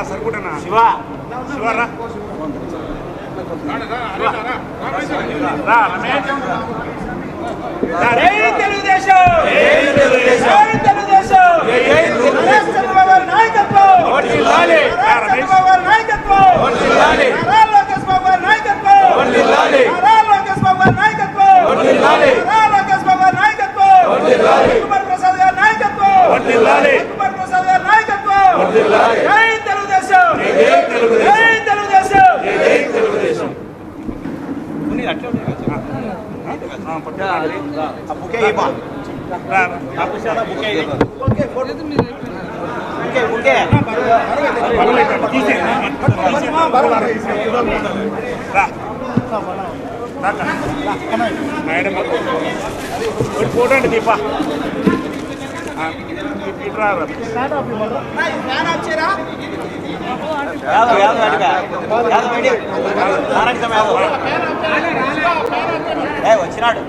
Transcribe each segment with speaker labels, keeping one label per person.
Speaker 1: సరిపోటనా
Speaker 2: శివ
Speaker 1: శివ రా
Speaker 2: తెలుగుదేశం
Speaker 1: ఫోటో అండి దీపా
Speaker 2: వచ్చినాడు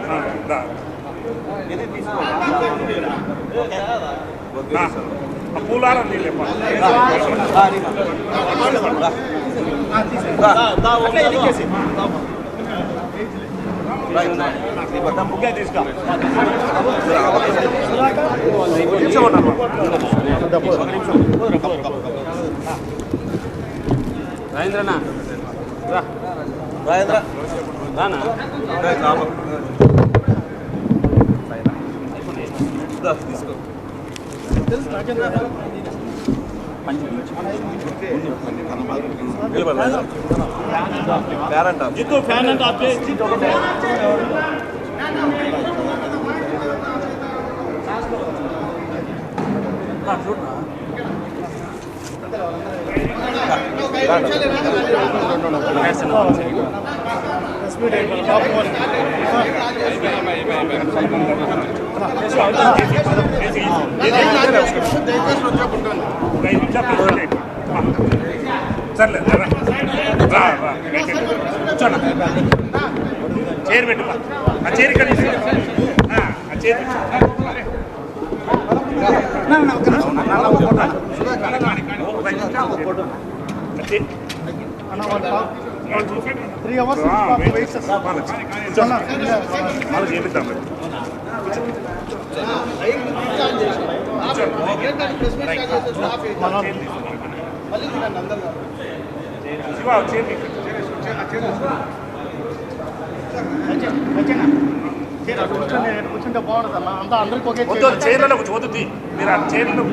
Speaker 1: పూలారం తీసుకో
Speaker 2: రాజేంద్రనా రాజేంద్ర రానా తీసుకో
Speaker 1: జిత్తు ఫ్యాన్ అంటే చైర్ పెట్టు ఆ చైర్ ఇక్కడ ఆ చైర్ చేపిద్దాం
Speaker 3: కూర్చుంటే బాగుంటుంది అన్న అంతా అందరికి ఒకే
Speaker 1: చైర్లలో వద్దు మీరు ఆ చైర్లలో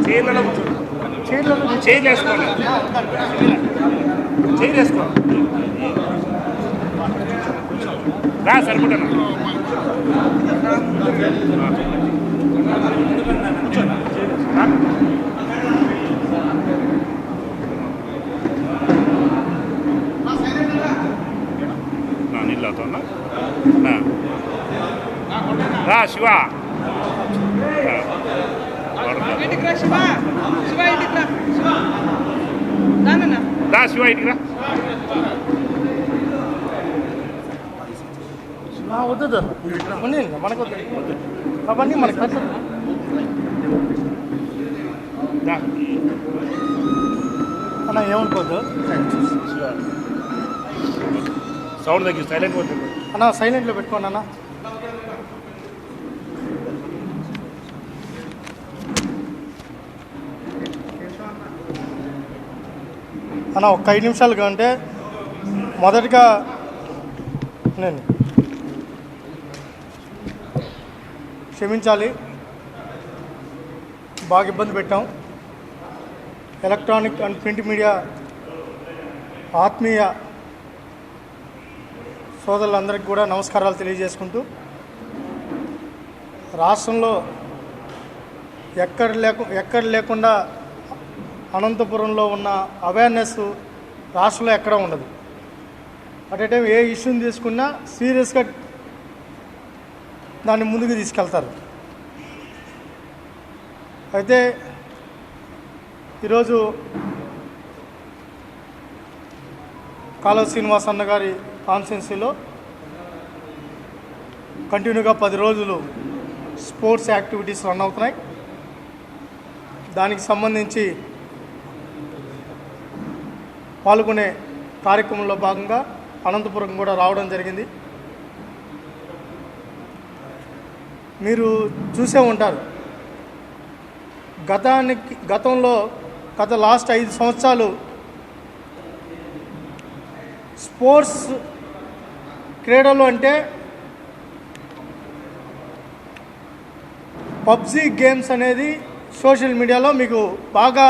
Speaker 1: చైర్లలో చైర్ వేసుకోండి చైర్ వేసుకోండి రా సరిపోతాను నీళ్ళు అవుతున్నా రా శివ రా శివ ఇంటికి రా
Speaker 3: వద్దు మనకు అవన్నీ మనకు అన్న ఏమనుకోద్దు
Speaker 1: సౌండ్ తగ్గి సైలెంట్ పోతుంది
Speaker 3: అన్న సైలెంట్లో పెట్టుకోండి అన్న అన్న ఒక 5 నిమిషాలు కంటే మొదటిగా నేను క్షమించాలి, బాగా ఇబ్బంది పెట్టాం. ఎలక్ట్రానిక్ అండ్ ప్రింట్ మీడియా ఆత్మీయ సోదరులందరికీ కూడా నమస్కారాలు తెలియజేసుకుంటూ, రాష్ట్రంలో ఎక్కడ లేకుండా అనంతపురంలో ఉన్న అవేర్నెస్ రాష్ట్రంలో ఎక్కడ ఉండదు. అట్ ఏ టైం ఏ ఇష్యూని తీసుకున్నా సీరియస్గా దాన్ని ముందుకు తీసుకెళ్తారు. అయితే ఈరోజు కాలువ శ్రీనివాస్ అన్న గారి కాన్స్టిట్యున్సీలో కంటిన్యూగా 10 రోజులు స్పోర్ట్స్ యాక్టివిటీస్ రన్ అవుతున్నాయి. దానికి సంబంధించి పాల్గొనే కార్యక్రమంలో భాగంగా అనంతపురం కూడా రావడం జరిగింది. మీరు చూసే ఉంటారు, గతంలో గత లాస్ట్ 5 సంవత్సరాలు స్పోర్ట్స్ క్రీడలు అంటే పబ్జీ గేమ్స్ అనేది సోషల్ మీడియాలో మీకు బాగా,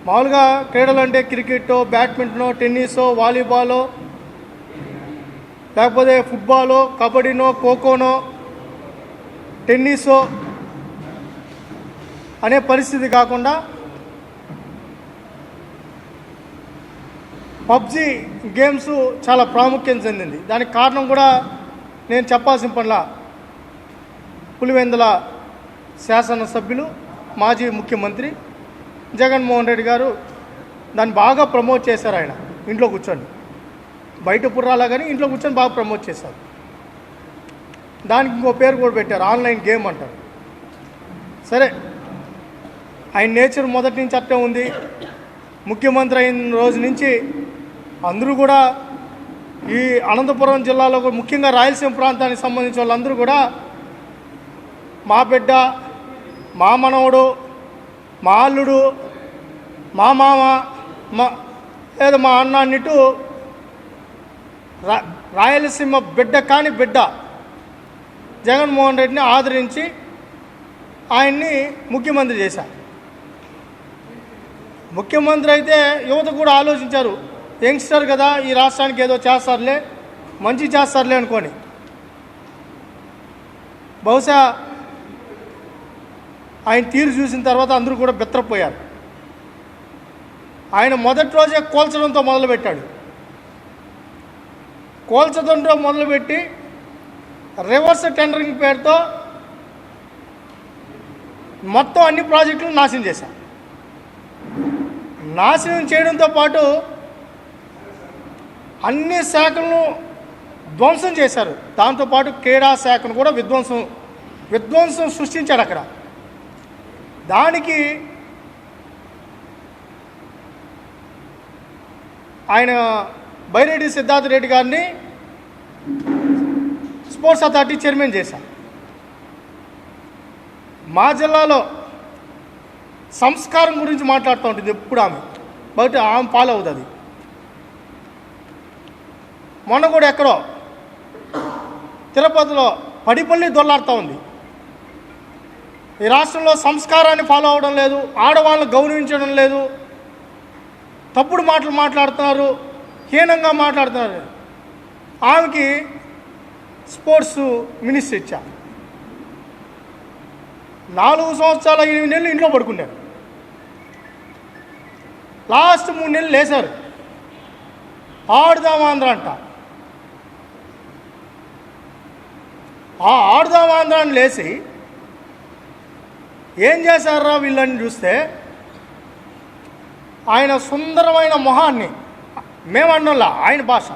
Speaker 3: మామూలుగా క్రీడలు అంటే క్రికెట్టో, బ్యాడ్మింటనో, టెన్నిసో, వాలీబాలో, లేకపోతే ఫుట్బాలో, కబడ్డీనో, ఖోఖోనో, టెన్నిసో అనే పరిస్థితి కాకుండా పబ్జీ గేమ్స్ చాలా ప్రాముఖ్యం చెందింది. దానికి కారణం కూడా నేను చెప్పాల్సిన పనిలా, పులివెందుల శాసనసభ్యులు మాజీ ముఖ్యమంత్రి జగన్మోహన్ రెడ్డి గారు దాన్ని బాగా ప్రమోట్ చేశారు. ఆయన ఇంట్లో కూర్చొని, బయట పుర్రాలా కానీ ఇంట్లో కూర్చొని బాగా ప్రమోట్ చేశారు. దానికి ఇంకో పేరు కూడా పెట్టారు, ఆన్లైన్ గేమ్ అంటారు. సరే, ఆయన నేచర్ మొదటి నుంచి అట్టే ఉంది. ముఖ్యమంత్రి అయిన రోజు నుంచి అందరూ కూడా ఈ అనంతపురం జిల్లాలో ముఖ్యంగా రాయలసీమ ప్రాంతానికి సంబంధించిన వాళ్ళందరూ కూడా మా బిడ్డ, మా మనవడు, మా అల్లుడు, మా మామ, లేదా మా అన్న అన్నిటు రాయలసీమ బిడ్డ కాని బిడ్డ జగన్మోహన్ రెడ్డిని ఆదరించి ఆయన్ని ముఖ్యమంత్రి చేశారు. ముఖ్యమంత్రి అయితే యువత కూడా ఆలోచించారు, యంగ్స్టర్ కదా, ఈ రాష్ట్రానికి ఏదో చేస్తారులే, మంచి చేస్తారులే అనుకోని. బహుశా ఆయన తీరు చూసిన తర్వాత అందరూ కూడా బెత్తరపోయారు. ఆయన మొదటి రోజే కోల్చడంతో మొదలుపెట్టాడు. కోల్చడంతో మొదలుపెట్టి రివర్స్ టెండరింగ్ పేరుతో మొత్తం అన్ని ప్రాజెక్టులు నాశనం చేశారు. నాశనం చేయడంతో పాటు అన్ని శాఖలను ధ్వంసం చేశారు. దాంతోపాటు క్రీడా శాఖను కూడా విధ్వంసం సృష్టించాడు అక్కడ. దానికి ఆయన బైరెడ్డి సిద్ధార్థ రెడ్డి గారిని స్పోర్ట్స్ అథారిటీ చైర్మన్ చేశారు. మా జిల్లాలో సంస్కారం గురించి మాట్లాడుతూ ఉంటుంది ఎప్పుడు ఆమె, బట్ ఆమె ఫాలో అవుతుంది. మొన్న కూడా ఎక్కడో తిరుపతిలో పడిపల్లి దొల్లాడుతూ ఉంది. ఈ రాష్ట్రంలో సంస్కారాన్ని ఫాలో అవ్వడం లేదు, ఆడవాళ్ళని గౌరవించడం లేదు, తప్పుడు మాటలు మాట్లాడుతున్నారు, హీనంగా మాట్లాడుతున్నారు. ఆమెకి స్పోర్ట్స్ మినిస్టర్ ఇచ్చా. 4 సంవత్సరాల 8 నెలలు ఇంట్లో పడుకున్నారు. లాస్ట్ 3 నెలలు లేశారు. ఆడుదాం ఆంధ్ర అంట. ఆ ఆడుదాం ఆంధ్ర అని లేచి ఏం చేశారా వీళ్ళని చూస్తే, ఆయన సుందరమైన మొహాన్ని, మేమన్నోళ్ళ ఆయన భాష,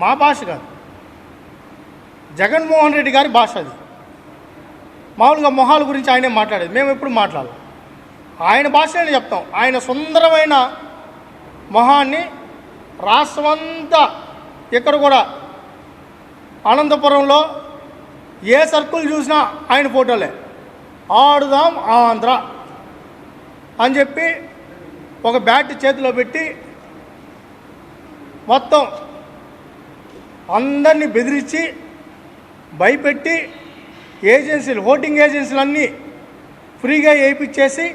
Speaker 3: మా భాష కాదు, జగన్మోహన్ రెడ్డి గారి భాష అది. మామూలుగా మొహాల గురించి ఆయనే మాట్లాడేది, మేము ఎప్పుడు మాట్లాడాలి, ఆయన భాషనే చెప్తాం. ఆయన సుందరమైన మొహాన్ని రాష్ట్రమంతా, ఇక్కడ కూడా అనంతపురంలో ఏ సర్కిల్ చూసినా ఆయన ఫోటోలే. ఆడుదాం ఆంధ్ర అని చెప్పి ఒక బ్యాట్ చేతిలో పెట్టి మొత్తం అందరినీ బెదిరించి భయపెట్టి ఏజెన్సీలు, ఓటింగ్ ఏజెన్సీలు అన్నీ ఫ్రీగా వేయించేసి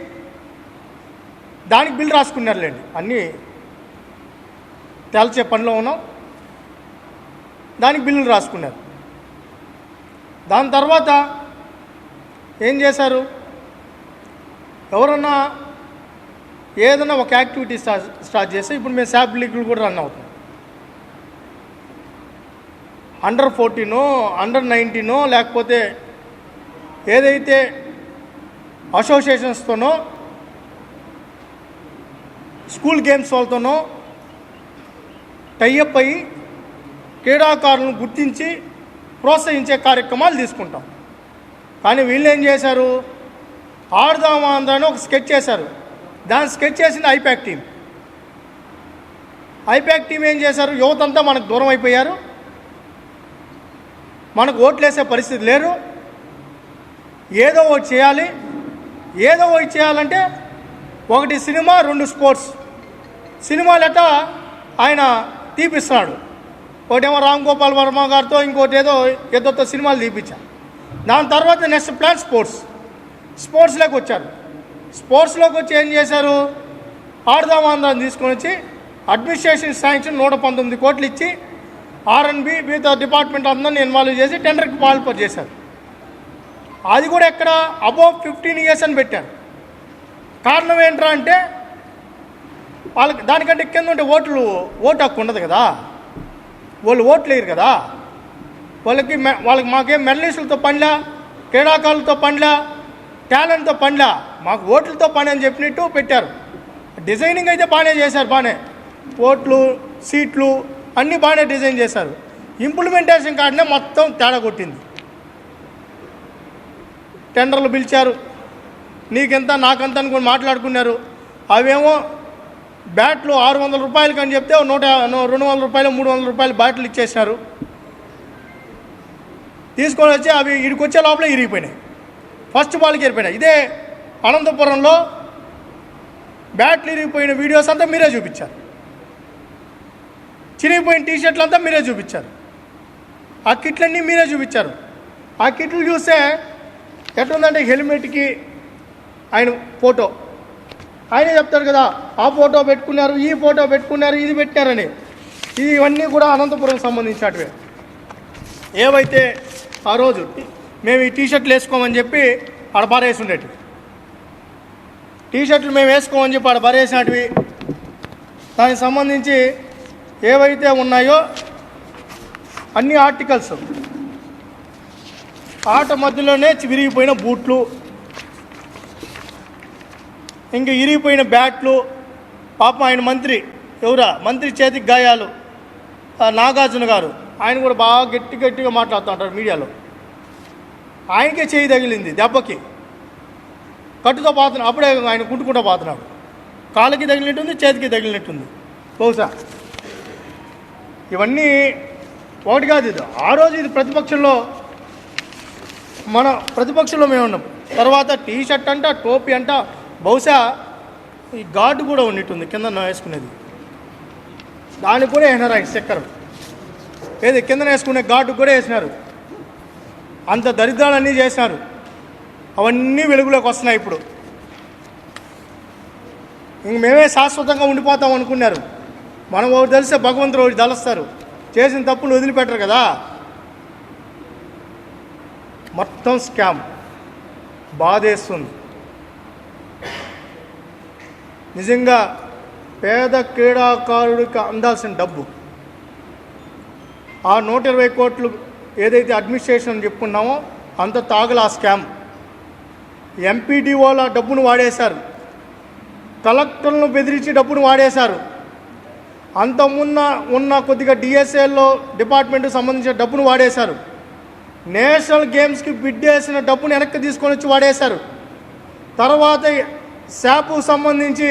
Speaker 3: దానికి బిల్ రాసుకున్నారులేండి. అన్నీ తేల్చే పనిలో ఉన్నాం. దానికి బిల్లులు రాసుకున్నారు. దాని తర్వాత ఏం చేశారు, ఎవరన్నా ఏదైనా ఒక యాక్టివిటీ స్టార్ట్ చేస్తే, ఇప్పుడు మేము శాప్ లీగ్లు కూడా రన్ అవుతాం. అండర్ 14, అండర్ 19, లేకపోతే ఏదైతే అసోసియేషన్స్తోనో, స్కూల్ గేమ్స్ వాళ్ళతోనో టైఅప్ అయ్యి క్రీడాకారులను గుర్తించి ప్రోత్సహించే కార్యక్రమాలు తీసుకుంటాం. కానీ వీళ్ళు ఏం చేశారు, ఆడుదామా అని ఒక స్కెచ్ చేశారు. దాన్ని స్కెచ్ చేసింది ఐపాక్ టీం. ఐపాక్ టీం ఏం చేశారు, యువతంతా మనకు దూరం అయిపోయారు, మనకు ఓట్లేసే పరిస్థితి లేరు, ఏదో ఒకటి చేయాలి. ఏదో ఒకటి చేయాలంటే ఒకటి సినిమా, 2 స్పోర్ట్స్. సినిమాలు ఎట్టా ఆయన తీపిస్తున్నాడు. ఒకటేమో రామ్ గోపాల్ వర్మ గారితో, ఇంకోటి ఏదో ఇద్దరితో సినిమాలు తీపించారు. దాని తర్వాత నెక్స్ట్ ప్లాన్ స్పోర్ట్స్లోకి వచ్చారు. స్పోర్ట్స్లోకి వచ్చి ఏం చేశారు, ఆడుదామా అందరం తీసుకొని వచ్చి అడ్మినిస్ట్రేషన్ శాంక్షన్ 119 కోట్లు ఇచ్చి R&B మిగతా డిపార్ట్మెంట్ అందరినీ ఇన్వాల్వ్ చేసి టెండర్కి పాల్పడి చేశారు. అది కూడా ఎక్కడ అబోవ్ 15 years అని పెట్టారు. కారణం ఏంట్రా అంటే వాళ్ళకి దానికంటే కింద ఉంటే ఓటు హక్కు ఉండదు కదా, వాళ్ళు ఓట్లు వేయరు కదా. వాళ్ళకి మాకేం మెడలిస్టులతో పనిలా, క్రీడాకారులతో పనిలా, టాలెంట్తో పనిలా, మాకు ఓట్లతో పని అని చెప్పినట్టు పెట్టారు. డిజైనింగ్ అయితే బాగానే చేశారు, బాగానే ఓట్లు సీట్లు అన్నీ బాగానే డిజైన్ చేశారు. ఇంప్లిమెంటేషన్ కాడనే మొత్తం తేడా కొట్టింది. టెండర్లు పిలిచారు, నీకెంత నాకంత అనుకుని మాట్లాడుకున్నారు. అవేమో బ్యాట్లు 600 రూపాయలకి అని చెప్తే 200 రూపాయలు 300 రూపాయలు బ్యాట్లు ఇచ్చేసినారు. తీసుకొని వచ్చి అవి ఇడికి వచ్చే లోపల ఇరిగిపోయినాయి, ఫస్ట్ బాల్కి ఇరిగిపోయినాయి. ఇదే అనంతపురంలో బ్యాట్లు ఇరిగిపోయిన వీడియోస్ అంతా మీరే చూపించారు, చిరిగిపోయిన టీషర్ట్లు అంతా మీరే చూపించారు, ఆ కిట్లన్నీ మీరే చూపించారు. ఆ కిట్లు చూస్తే ఎట్లుందంటే హెల్మెట్కి ఆయన ఫోటో ఆయనే చెప్తారు కదా, ఆ ఫోటో పెట్టుకున్నారు, ఈ ఫోటో పెట్టుకున్నారు, ఇది పెట్టారని. ఇవన్నీ కూడా అనంతపురం సంబంధించినటివే. ఏవైతే ఆ రోజు మేము ఈ టీషర్ట్లు వేసుకోమని చెప్పి ఆడ బారేసి ఉండేటివి, టీషర్ట్లు మేము వేసుకోమని చెప్పి ఆడ బారేసినటివి, దానికి సంబంధించి ఏవైతే ఉన్నాయో అన్ని ఆర్టికల్స్, ఆట మధ్యలోనే విరిగిపోయిన బూట్లు, ఇంకా ఇరిగిపోయిన బ్యాట్లు, పాపం ఆయన మంత్రి చేతికి గాయాలు, నాగార్జున గారు, ఆయన కూడా బాగా గట్టిగా మాట్లాడుతూ ఉంటారు మీడియాలో. ఆయనకే చేయి తగిలింది దెబ్బకి, కట్టుతో పోతున్నాడు, అప్పుడే ఆయన కుంటుకుంటూ పోతున్నాడు, కాళ్ళకి తగిలినట్టుంది, చేతికి తగిలినట్టుంది బహుశా. ఇవన్నీ ఒకటి కాదు, ఇది ఆ రోజు ఇది ప్రతిపక్షంలో మేము ఉన్నాం. తర్వాత టీ షర్ట్ అంట, టోపీ అంట, బహుశా ఈ గార్డు కూడా ఉన్నట్టుంది కింద వేసుకునేది, దానికి కూడా వేసినారు ఆయన స్టిక్కర్. ఏది కింద వేసుకునే గార్డు కూడా వేసినారు. అంత దరిద్రాలన్నీ చేసినారు. అవన్నీ వెలుగులోకి వస్తున్నాయి ఇప్పుడు. ఇంక మేమే శాశ్వతంగా ఉండిపోతాం అనుకున్నారు. మనం ఒకటి తెలిస్తే భగవంతుడు ఒకటి తలుస్తారు, చేసిన తప్పులు వదిలిపెట్టరు కదా. మొత్తం స్కామ్, బాధేస్తుంది నిజంగా. పేద క్రీడాకారుడికి అందాల్సిన డబ్బు ఆ 120 కోట్లు ఏదైతే అడ్మినిస్ట్రేషన్ చెప్పుకున్నామో అంత తాగల ఆ స్కామ్. ఎంపీడీఓల డబ్బును వాడేశారు, కలెక్టర్లను బెదిరించి డబ్బును వాడేశారు, అంత ఉన్న కొద్దిగా డిఎస్ఏలో డిపార్ట్మెంట్కి సంబంధించిన డబ్బును వాడేశారు, నేషనల్ గేమ్స్కి బిడ్ చేసిన డబ్బును వెనక్కి తీసుకొని వచ్చి వాడేశారు. తర్వాత శాప్కు సంబంధించి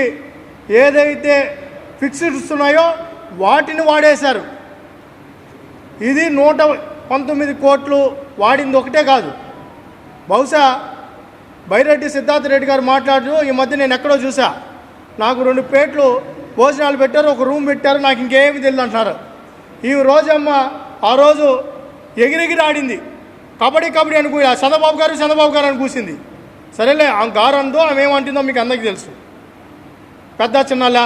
Speaker 3: ఏదైతే ఫిక్స్డ్స్ ఉన్నాయో వాటిని వాడేశారు. ఇది 119 కోట్లు వాడింది ఒకటే కాదు. బహుశా బైరెడ్డి సిద్ధార్థ రెడ్డి గారు మాట్లాడుతూ ఈ మధ్య నేను ఎక్కడో చూసా, నాకు 2 ప్లేట్లు భోజనాలు పెట్టారు, ఒక రూమ్ పెట్టారు, నాకు ఇంకేమి తెలియదు అంటున్నారు. ఈ రోజమ్మ ఆ రోజు ఎగిరెగిరి ఆడింది, కబడ్డీ అని చంద్రబాబు గారు అని కూసింది. సరేలే, ఆమె గారు అందో ఆమె ఏమంటుందో మీకు అందరికీ తెలుసు. పెద్ద చిన్నలా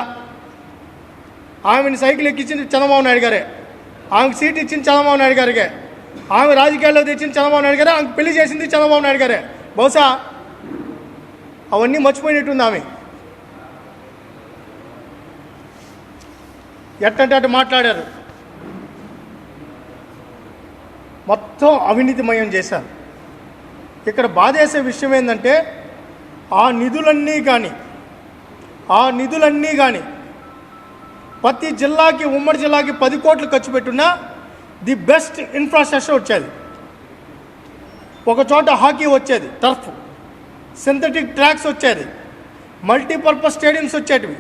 Speaker 3: ఆమెని సైకిల్ ఎక్కించింది చంద్రబాబు నాయుడు గారే, ఆమెకు సీట్ ఇచ్చింది చంద్రబాబు నాయుడు గారికే, ఆమె రాజకీయాల్లో తెచ్చింది చంద్రబాబు నాయుడు గారే, ఆమెకు పెళ్లి చేసింది చంద్రబాబు నాయుడు గారే. బహుశా అవన్నీ మర్చిపోయినట్టుంది ఆమె. ఎట్టంటే అటు మాట్లాడారు, మొత్తం అవినీతిమయం చేశారు. ఇక్కడ బాధేసే విషయం ఏంటంటే ఆ నిధులన్నీ కానీ ప్రతి జిల్లాకి, ఉమ్మడి జిల్లాకి 10 కోట్లు ఖర్చు పెట్టున్నా ది బెస్ట్ ఇన్ఫ్రాస్ట్రక్చర్ వచ్చేది. ఒక చోట హాకీ వచ్చేది, టర్ఫ్, సింథటిక్ ట్రాక్స్ వచ్చేది, మల్టీపర్పస్ స్టేడియంస్ వచ్చేటివి.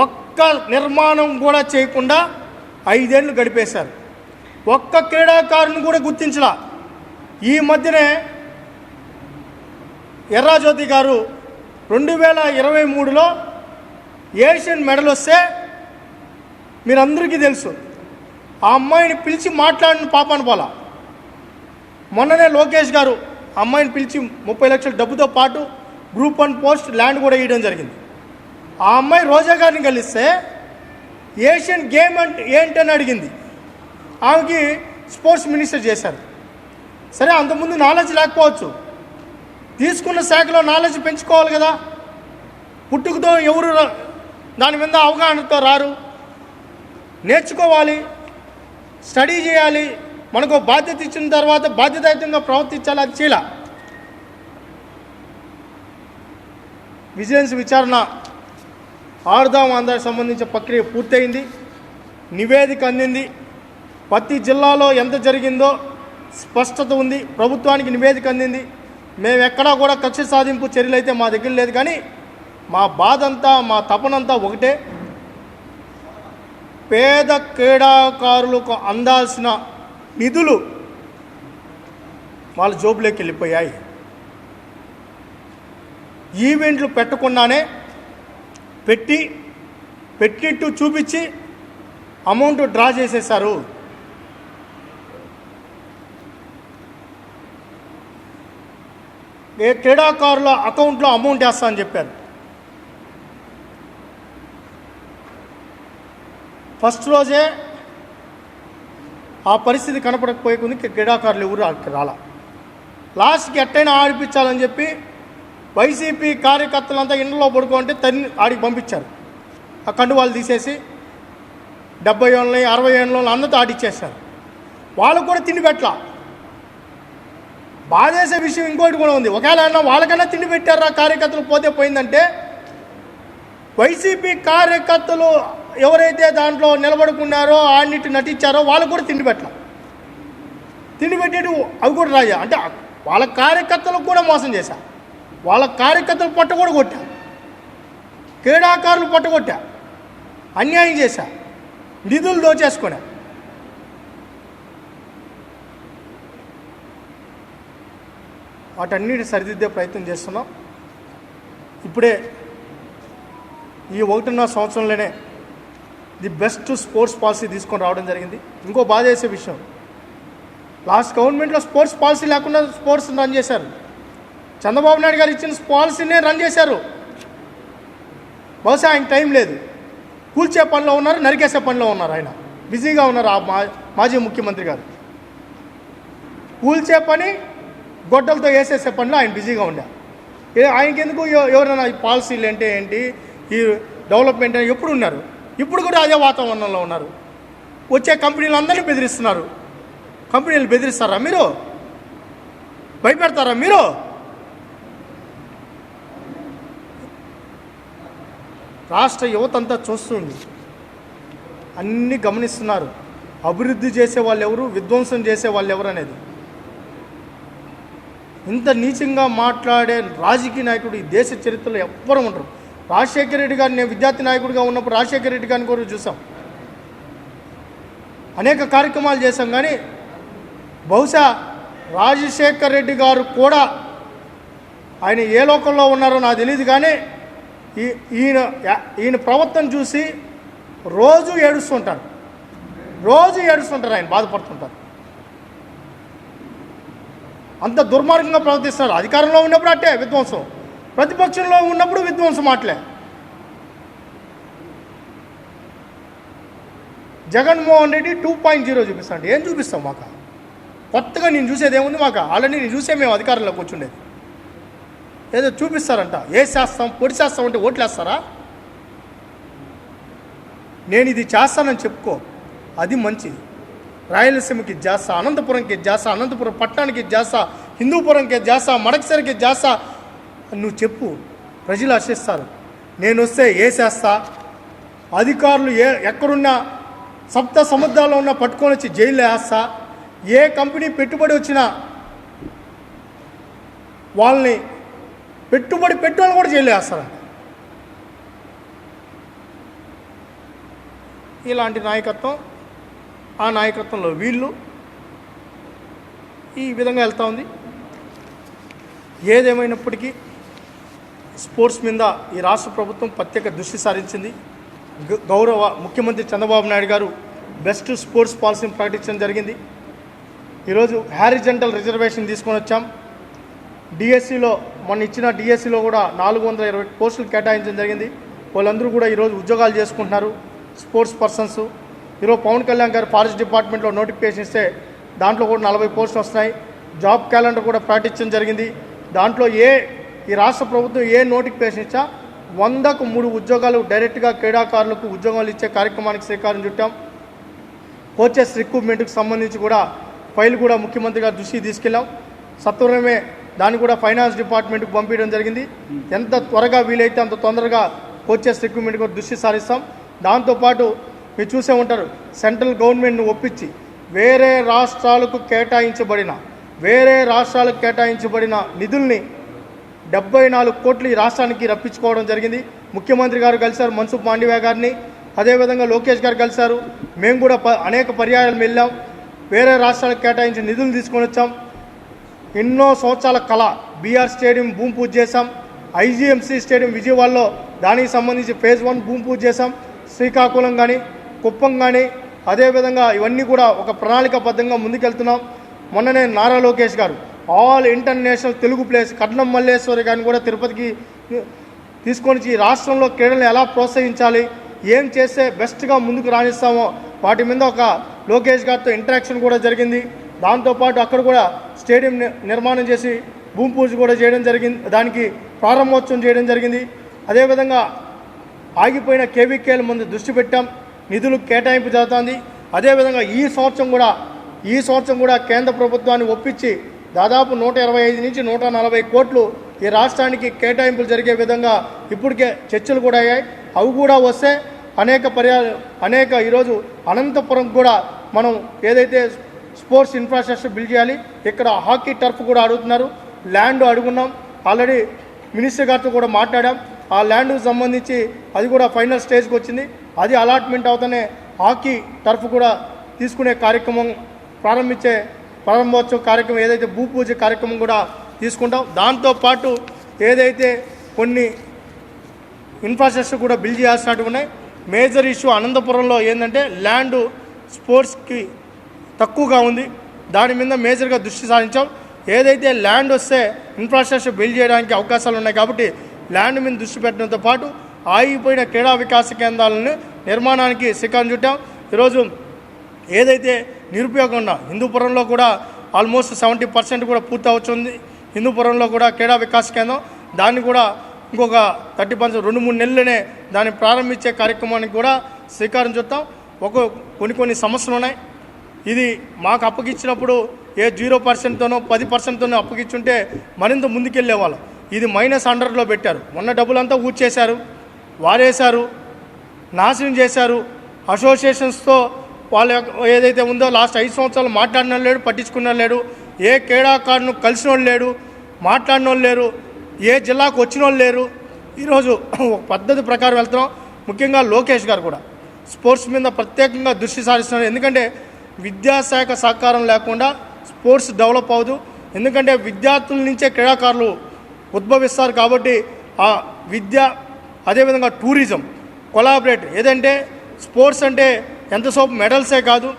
Speaker 3: ఒక్క నిర్మాణం కూడా చేయకుండా 5 ఏళ్ళు గడిపేశారు. ఒక్క క్రీడాకారుని కూడా గుర్తించలా. ఈ మధ్యనే ఎర్రాజ్యోతి గారు 2023లో ఏషియన్ మెడల్ వస్తే మీరందరికీ తెలుసు, ఆ అమ్మాయిని పిలిచి మాట్లాడిన పాపాను పోలా. మొన్ననే లోకేష్ గారు అమ్మాయిని పిలిచి 30 లక్షల డబ్బుతో పాటు గ్రూప్ 1 పోస్ట్ ల్యాండ్ కూడా ఇవ్వడం జరిగింది. ఆ అమ్మాయి రోజా గారిని కలిస్తే ఏషియన్ గేమ్ అంటే ఏంటని అడిగింది. ఆమెకి స్పోర్ట్స్ మినిస్టర్ చేశారు. సరే, అంతకుముందు నాలెడ్జ్ లేకపోవచ్చు, తీసుకున్న శాఖలో నాలెడ్జ్ పెంచుకోవాలి కదా. పుట్టుకతో ఎవరు దాని మీద అవగాహనతో రారు. నేర్చుకోవాలి, స్టడీ చేయాలి. మనకు బాధ్యత ఇచ్చిన తర్వాత బాధ్యతాయుతంగా ప్రవర్తించాలి. అది చేయాల. విజిలెన్స్ విచారణ ఆరుదాం ఆంధ్రాకి సంబంధించిన ప్రక్రియ పూర్తయింది. నివేదిక అందింది. ప్రతి జిల్లాలో ఎంత జరిగిందో స్పష్టత ఉంది. ప్రభుత్వానికి నివేదిక అందింది. మేము ఎక్కడా కూడా కక్ష సాధింపు చర్యలు అయితే మా దగ్గర లేదు. కానీ మా బాధ అంతా, మా తపనంతా ఒకటే, పేద క్రీడాకారులకు అందాల్సిన నిధులు వాళ్ళ జోబులోకి వెళ్ళిపోయాయి. ఈవెంట్లు పెట్టకుండానే పెట్టినట్టు చూపించి అమౌంట్ డ్రా చేసేశారు. ఏ క్రీడాకారుల అకౌంట్లో అమౌంట్ వేస్తా అని చెప్పారు. ఫస్ట్ రోజే ఆ పరిస్థితి కనపడకపోయే కొద్ది క్రీడాకారులు ఎవరు రాలా. లాస్ట్కి ఎట్టైనా ఆడిపించాలని చెప్పి వైసీపీ కార్యకర్తలంతా ఇంట్లో పడుకోంటే ఆడికి పంపించారు. ఆ కండువాళ్ళు తీసేసి 70 ఏళ్ళని 60 ఏళ్ళని అందరితో ఆడిచ్చేశారు. వాళ్ళకు కూడా తిండి పెట్టలా. బాధేసే విషయం ఇంకోటి కూడా ఉంది. ఒకవేళ అన్న వాళ్ళకన్నా తిండి పెట్టారా కార్యకర్తలు పోతే పోయిందంటే, వైసీపీ కార్యకర్తలు ఎవరైతే దాంట్లో నిలబడుకున్నారో ఆడినట్టు నటించారో వాళ్ళకు కూడా తిండి పెట్టాల. తిండి పెట్టేటి అవి కూడా రాజా అంటే వాళ్ళ కార్యకర్తలకు కూడా మోసం చేశా. వాళ్ళ కార్యకర్తలు పట్ట కూడా కొట్టా. క్రీడాకారులు పట్టగొట్టా. అన్యాయం చేశా. నిధులు దోచేసుకున్నా. వాటన్నిటి సరిదిద్దే ప్రయత్నం చేస్తున్నాం. ఇప్పుడే ఈ 1.5 సంవత్సరంలోనే ది బెస్ట్ స్పోర్ట్స్ పాలసీ తీసుకొని రావడం జరిగింది. ఇంకో బాధ చేసే విషయం, లాస్ట్ గవర్నమెంట్లో స్పోర్ట్స్ పాలసీ లేకుండా స్పోర్ట్స్ రన్ చేశారు. చంద్రబాబు నాయుడు గారు ఇచ్చిన పాలసీనే రన్ చేశారు. బహుశా ఆయన టైం లేదు. కూల్చే పనిలో ఉన్నారు, నరికేసే పనిలో ఉన్నారు. ఆయన బిజీగా ఉన్నారు. ఆ మాజీ ముఖ్యమంత్రి గారు కూల్చే పని, గొడ్డలతో వేసేసే పనిలో ఆయన బిజీగా ఉండారు. ఆయనకి ఎందుకు ఎవరైనా ఈ పాలసీలు అంటే ఏంటి, ఈ డెవలప్మెంట్ అని ఎప్పుడు ఉన్నారు. ఇప్పుడు కూడా అదే వాతావరణంలో ఉన్నారు. వచ్చే కంపెనీలు అందరినీ బెదిరిస్తున్నారు. కంపెనీలు బెదిరిస్తారా మీరు? భయపెడతారా మీరు? రాష్ట్ర యువత అంతా చూస్తుంది, అన్నీ గమనిస్తున్నారు. అభివృద్ధి చేసే వాళ్ళు ఎవరు, విధ్వంసం చేసే వాళ్ళు ఎవరు అనేది. ఇంత నీచంగా మాట్లాడే రాజకీయ నాయకుడు ఈ దేశ చరిత్రలో ఎవ్వరూ ఉండరు. రాజశేఖర రెడ్డి గారిని, నేను విద్యార్థి నాయకుడిగా ఉన్నప్పుడు రాజశేఖర రెడ్డి గారిని కూడా చూసాం. అనేక కార్యక్రమాలు చేశాం. కానీ బహుశా రాజశేఖర రెడ్డి గారు ఆయన ఏ లోకంలో ఉన్నారో నాకు తెలియదు. కానీ ఈయన ప్రవర్తన చూసి రోజు ఏడుస్తుంటారు. ఆయన బాధపడుతుంటారు. అంత దుర్మార్గంగా ప్రవర్తిస్తున్నారు. అధికారంలో ఉన్నప్పుడు అట్టే విధ్వంసం, ప్రతిపక్షంలో ఉన్నప్పుడు విధ్వంసం మాటలే. జగన్మోహన్ రెడ్డి 2.0 చూపిస్తాడు. ఏం చూపిస్తాం? మాకు కొత్తగా నేను చూసేది ఏముంది? మాకు ఆల్రెడీ నేను చూసే మేము అధికారంలోకి కూర్చుండేది. ఏదో చూపిస్తారంట, వేసేస్తాం, పొడి చేస్తాం అంటే ఓట్లేస్తారా? నేను ఇది చేస్తానని చెప్పుకో, అది మంచిది. రాయలసీమకి చేస్తా, అనంతపురంకి చేస్తా, అనంతపురం పట్టణానికి చేస్తా, హిందూపురంకి చేస్తా, మడకసరికి చేస్తా నువ్వు చెప్పు, ప్రజలు హర్షిస్తారు. నేను వస్తే వేసేస్తా. అధికారులు ఎక్కడున్నా సప్త సముద్రాల్లో ఉన్న పట్టుకొని వచ్చి జైల్లో వేస్తా. ఏ కంపెనీ పెట్టుబడి వచ్చినా వాళ్ళని పెట్టుబడి కూడా జైలు వేస్తారంట. ఇలాంటి నాయకత్వం, ఆ నాయకత్వంలో వీళ్ళు ఈ విధంగా వెళ్తూ ఉంది. ఏదేమైనప్పటికీ స్పోర్ట్స్ మీద ఈ రాష్ట్ర ప్రభుత్వం ప్రత్యేక దృష్టి సారించింది. గౌరవ ముఖ్యమంత్రి చంద్రబాబు నాయుడు గారు బెస్ట్ స్పోర్ట్స్ పాలసీని ప్రకటించడం జరిగింది. ఈరోజు హారిజంటల్ రిజర్వేషన్ తీసుకొని వచ్చాం. డిఎస్సిలో మొన్న ఇచ్చిన డిఎస్సిలో కూడా 420 పోస్టులు కేటాయించడం జరిగింది. వాళ్ళందరూ కూడా ఈరోజు ఉద్యోగాలు చేసుకుంటున్నారు స్పోర్ట్స్ పర్సన్స్. ఈరోజు పవన్ కళ్యాణ్ గారు ఫారెస్ట్ డిపార్ట్మెంట్లో నోటిఫికేషన్ ఇస్తే దాంట్లో కూడా 40 పోస్టులు వస్తున్నాయి. జాబ్ క్యాలెండర్ కూడా ప్రకటించడం జరిగింది. దాంట్లో ఈ రాష్ట్ర ప్రభుత్వం ఏ నోటిఫికేషన్ ఇచ్చా 100కు 3 ఉద్యోగాలు డైరెక్ట్గా క్రీడాకారులకు ఉద్యోగాలు ఇచ్చే కార్యక్రమానికి శ్రీకారం చుట్టాం. కోచెస్ రిక్రూట్మెంట్కి సంబంధించి కూడా ఫైల్ కూడా ముఖ్యమంత్రి గారు దృష్టికి తీసుకెళ్ళాం. సత్వరమే దాన్ని కూడా ఫైనాన్స్ డిపార్ట్మెంట్కి పంపించడం జరిగింది. ఎంత త్వరగా వీలైతే అంత తొందరగా కోచెస్ రిక్రూట్మెంట్ కూడా దృష్టి సారిస్తాం. దాంతోపాటు మీరు చూసే ఉంటారు, సెంట్రల్ గవర్నమెంట్ను ఒప్పించి వేరే రాష్ట్రాలకు కేటాయించబడిన నిధుల్ని 74 కోట్లు ఈ రాష్ట్రానికి రప్పించుకోవడం జరిగింది. ముఖ్యమంత్రి గారు కలిశారు మన్సుఖ్ మాండవ్య గారిని, అదేవిధంగా లోకేష్ గారు కలిశారు. మేము కూడా అనేక పర్యాయాలు వెళ్ళాం. వేరే రాష్ట్రాలకు కేటాయించిన నిధులు తీసుకొని వచ్చాం. ఎన్నో సంవత్సరాల కళ బీఆర్ స్టేడియం భూమి పూజ చేశాం. ఐజీఎంసీ స్టేడియం విజయవాడలో దానికి సంబంధించి ఫేజ్ 1 భూమి పూజ చేశాం. శ్రీకాకుళం కానీ కుప్పం కానీ అదేవిధంగా ఇవన్నీ కూడా ఒక ప్రణాళికాబద్ధంగా ముందుకెళ్తున్నాం. మొన్ననే నారా లోకేష్ గారు ఆల్ ఇంటర్నేషనల్ తెలుగు ప్లేస్ కట్నం మల్లేశ్వరి గారిని కూడా తిరుపతికి తీసుకొని రాష్ట్రంలో క్రీడలను ఎలా ప్రోత్సహించాలి, ఏం చేస్తే బెస్ట్గా ముందుకు రాణిస్తామో వాటి మీద ఒక లోకేష్ గారితో ఇంటరాక్షన్ కూడా జరిగింది. దాంతోపాటు అక్కడ కూడా స్టేడియం నిర్మాణం చేసి భూమి పూజ కూడా చేయడం జరిగింది. దానికి ప్రారంభోత్సవం చేయడం జరిగింది. అదేవిధంగా ఆగిపోయిన కేవీకేల ముందు దృష్టి పెట్టాం. నిధులు కేటాయింపు జరుగుతుంది. అదేవిధంగా ఈ సంవత్సరం కూడా కేంద్ర ప్రభుత్వాన్ని ఒప్పించి దాదాపు 125 నుంచి 140 కోట్లు ఈ రాష్ట్రానికి కేటాయింపులు జరిగే విధంగా ఇప్పటికే చర్చలు కూడా అయ్యాయి. అవి కూడా వస్తే అనేక ఈరోజు అనంతపురం కూడా మనం ఏదైతే స్పోర్ట్స్ ఇన్ఫ్రాస్ట్రక్చర్ బిల్డ్ చేయాలి. ఇక్కడ హాకీ టర్ఫ్ కూడా అడుగుతున్నారు. ల్యాండ్ అడుగున్నాం. ఆల్రెడీ మినిస్టర్ గారితో కూడా మాట్లాడాం. ఆ ల్యాండ్కు సంబంధించి అది కూడా ఫైనల్ స్టేజ్కి వచ్చింది. అది అలాట్మెంట్ అవుతానే హాకీ టర్ఫ్ కూడా తీసుకునే కార్యక్రమం ప్రారంభోత్సవ కార్యక్రమం ఏదైతే భూపూజ కార్యక్రమం కూడా తీసుకుంటాం. దాంతోపాటు ఏదైతే కొన్ని ఇన్ఫ్రాస్ట్రక్చర్ కూడా బిల్డ్ చేయాల్సినట్టు ఉన్నాయి. మేజర్ ఇష్యూ అనంతపురంలో ఏంటంటే ల్యాండ్ స్పోర్ట్స్కి తక్కువగా ఉంది. దాని మీద మేజర్గా దృష్టి సారించాం. ఏదైతే ల్యాండ్ వస్తే ఇన్ఫ్రాస్ట్రక్చర్ బిల్డ్ చేయడానికి అవకాశాలు ఉన్నాయి కాబట్టి ల్యాండ్ మీద దృష్టి పెట్టడంతో పాటు ఆగిపోయిన క్రీడా వికాస కేంద్రాలను నిర్మాణానికి శ్రీకారం చుట్టాం. ఈరోజు ఏదైతే నిరుపయోగంగా హిందూపురంలో కూడా ఆల్మోస్ట్ 70% కూడా పూర్తి అవుతుంది. హిందూపురంలో కూడా క్రీడా వికాస కేంద్రం దాన్ని కూడా ఇంకొక 30% 2-3 నెలలనే దాన్ని ప్రారంభించే కార్యక్రమానికి కూడా శ్రీకారం చుట్టాం. కొన్ని సమస్యలు ఉన్నాయి. ఇది మాకు అప్పగించినప్పుడు 0%తోనో 10%తోనో అప్పగించుంటే మరింత ముందుకెళ్ళేవాళ్ళం. ఇది -100లో పెట్టారు. మొన్న డబ్బులంతా ఊడ్చేశారు, వారేశారు, నాశనం చేశారు. అసోసియేషన్స్తో వాళ్ళ ఏదైతే ఉందో లాస్ట్ 5 సంవత్సరాలు మాట్లాడిన లేడు, పట్టించుకున్న లేడు. ఏ క్రీడాకారును కలిసిన వాళ్ళు లేడు, మాట్లాడిన వాళ్ళు లేరు, ఏ జిల్లాకు వచ్చిన వాళ్ళు లేరు. ఈరోజు ఒక పద్ధతి ప్రకారం వెళ్తున్నాం. ముఖ్యంగా లోకేష్ గారు కూడా స్పోర్ట్స్ మీద ప్రత్యేకంగా దృష్టి సారిస్తున్నారు. ఎందుకంటే విద్యాశాఖ సహకారం లేకుండా స్పోర్ట్స్ డెవలప్ అవ్వదు. ఎందుకంటే విద్యార్థుల నుంచే క్రీడాకారులు ఉద్భవిస్తారు కాబట్టి ఆ విద్య అదేవిధంగా టూరిజం కొలాబరేట్ ఏదంటే స్పోర్ట్స్ అంటే ఎంతసేపు మెడల్సే కాదు,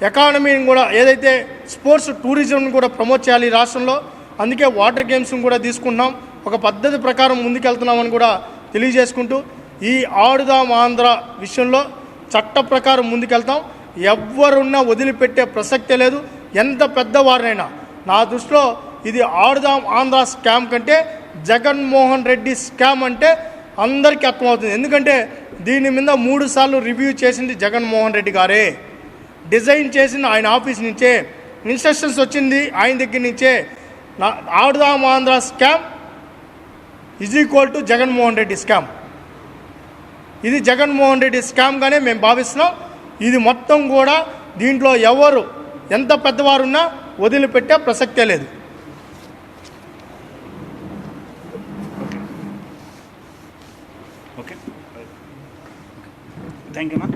Speaker 3: ఎకానమీని కూడా ఏదైతే స్పోర్ట్స్ టూరిజంని కూడా ప్రమోట్ చేయాలి ఈ రాష్ట్రంలో. అందుకే వాటర్ గేమ్స్ని కూడా తీసుకుంటున్నాం. ఒక పద్ధతి ప్రకారం ముందుకెళ్తున్నామని కూడా తెలియజేసుకుంటూ ఈ ఆడుదాం ఆంధ్ర విషయంలో చట్ట ప్రకారం ముందుకెళ్తాం. ఎవరున్నా వదిలిపెట్టే ప్రసక్తే లేదు. ఎంత పెద్దవారినైనా నా దృష్టిలో ఇది ఆడుదాం ఆంధ్ర స్కామ్ కంటే జగన్మోహన్ రెడ్డి స్కామ్ అంటే అందరికీ అర్థమవుతుంది. ఎందుకంటే దీని మీద 3 సార్లు రివ్యూ చేసింది జగన్మోహన్ రెడ్డి గారే, డిజైన్ చేసింది ఆయన ఆఫీస్ నుంచే, ఇన్స్ట్రక్షన్స్ వచ్చింది ఆయన దగ్గర నుంచే. ఆడుదాం ఆంధ్ర స్కామ్ = జగన్మోహన్ రెడ్డి స్కామ్. ఇది జగన్మోహన్ రెడ్డి స్కామ్గానే మేము భావిస్తున్నాం. ఇది మొత్తం కూడా దీంట్లో ఎవరు ఎంత పెద్దవారున్నా వదిలిపెట్టే ప్రసక్తే లేదు.
Speaker 1: ఓకే థ్యాంక్ యూ అమ్మా